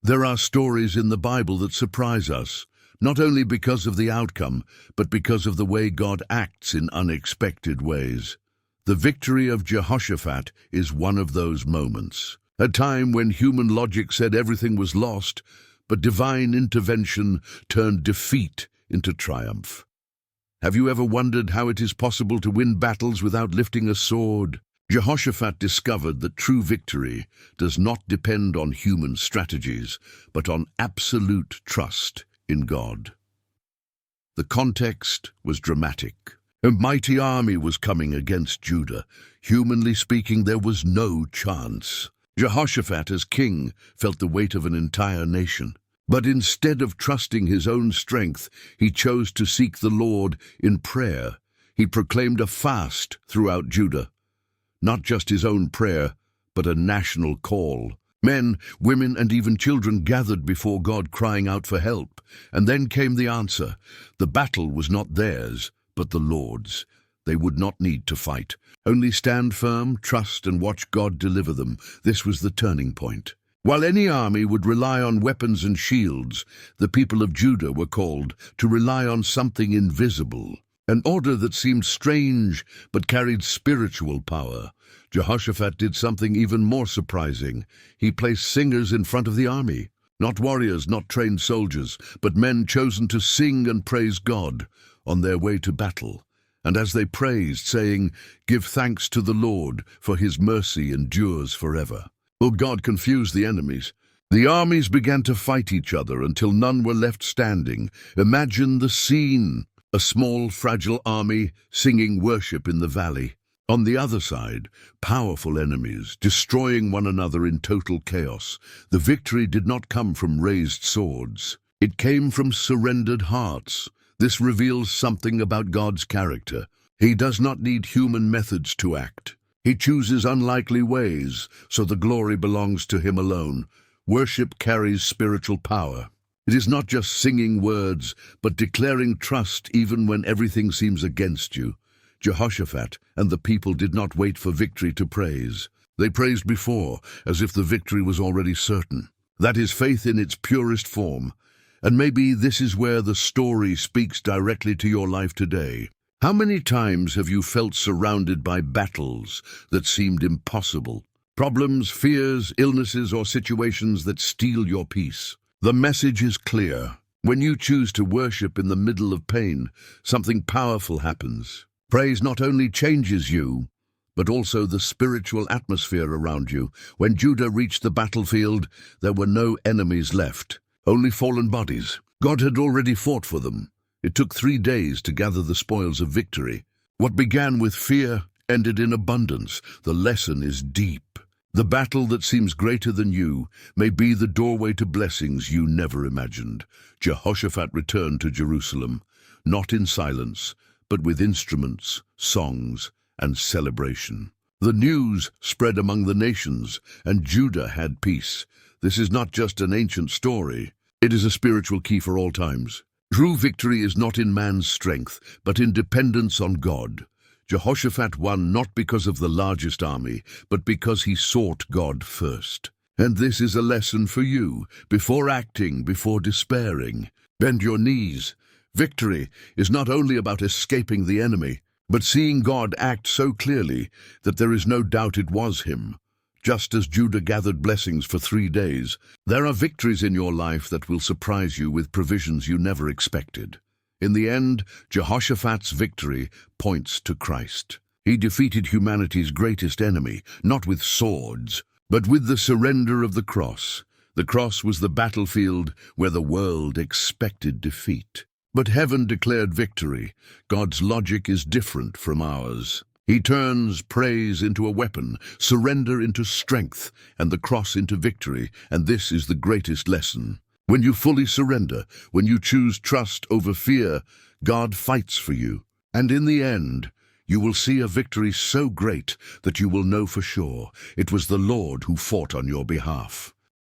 There are stories in the Bible that surprise us, not only because of the outcome, but because of the way God acts in unexpected ways. The victory of Jehoshaphat is one of those moments. A time when human logic said everything was lost, but divine intervention turned defeat into triumph. Have you ever wondered how it is possible to win battles without lifting a sword? Jehoshaphat discovered that true victory does not depend on human strategies, but on absolute trust in God. The context was dramatic. A mighty army was coming against Judah. Humanly speaking, there was no chance. Jehoshaphat, as king, felt the weight of an entire nation. But instead of trusting his own strength, he chose to seek the Lord in prayer. He proclaimed a fast throughout Judah. Not just his own prayer, but a national call. Men, women, and even children gathered before God, crying out for help. And then came the answer. The battle was not theirs, but the Lord's. They would not need to fight. Only stand firm, trust, and watch God deliver them. This was the turning point. While any army would rely on weapons and shields, the people of Judah were called to rely on something invisible. An order that seemed strange but carried spiritual power. Jehoshaphat did something even more surprising. He placed singers in front of the army. Not warriors, not trained soldiers, but men chosen to sing and praise God on their way to battle. And as they praised, saying, "Give thanks to the Lord, for his mercy endures forever." Oh, God confused the enemies. The armies began to fight each other until none were left standing. Imagine the scene. A small, fragile army singing worship in the valley. On the other side, powerful enemies, destroying one another in total chaos. The victory did not come from raised swords. It came from surrendered hearts. This reveals something about God's character. He does not need human methods to act. He chooses unlikely ways, so the glory belongs to him alone. Worship carries spiritual power. It is not just singing words, but declaring trust even when everything seems against you. Jehoshaphat and the people did not wait for victory to praise. They praised before, as if the victory was already certain. That is faith in its purest form. And maybe this is where the story speaks directly to your life today. How many times have you felt surrounded by battles that seemed impossible? Problems, fears, illnesses, or situations that steal your peace? The message is clear. When you choose to worship in the middle of pain, something powerful happens. Praise not only changes you, but also the spiritual atmosphere around you. When Judah reached the battlefield, there were no enemies left, only fallen bodies. God had already fought for them. It took 3 days to gather the spoils of victory. What began with fear ended in abundance. The lesson is deep. The battle that seems greater than you may be the doorway to blessings you never imagined. Jehoshaphat returned to Jerusalem, not in silence, but with instruments, songs, and celebration. The news spread among the nations, and Judah had peace. This is not just an ancient story. It is a spiritual key for all times. True victory is not in man's strength, but in dependence on God. Jehoshaphat won not because of the largest army, but because he sought God first. And this is a lesson for you. Before acting, before despairing, bend your knees. Victory is not only about escaping the enemy, but seeing God act so clearly that there is no doubt it was him. Just as Judah gathered blessings for 3 days, there are victories in your life that will surprise you with provisions you never expected. In the end, Jehoshaphat's victory points to Christ. He defeated humanity's greatest enemy, not with swords, but with the surrender of the cross. The cross was the battlefield where the world expected defeat. But heaven declared victory. God's logic is different from ours. He turns praise into a weapon, surrender into strength, and the cross into victory, and this is the greatest lesson. When you fully surrender, when you choose trust over fear, God fights for you. And in the end, you will see a victory so great that you will know for sure it was the Lord who fought on your behalf.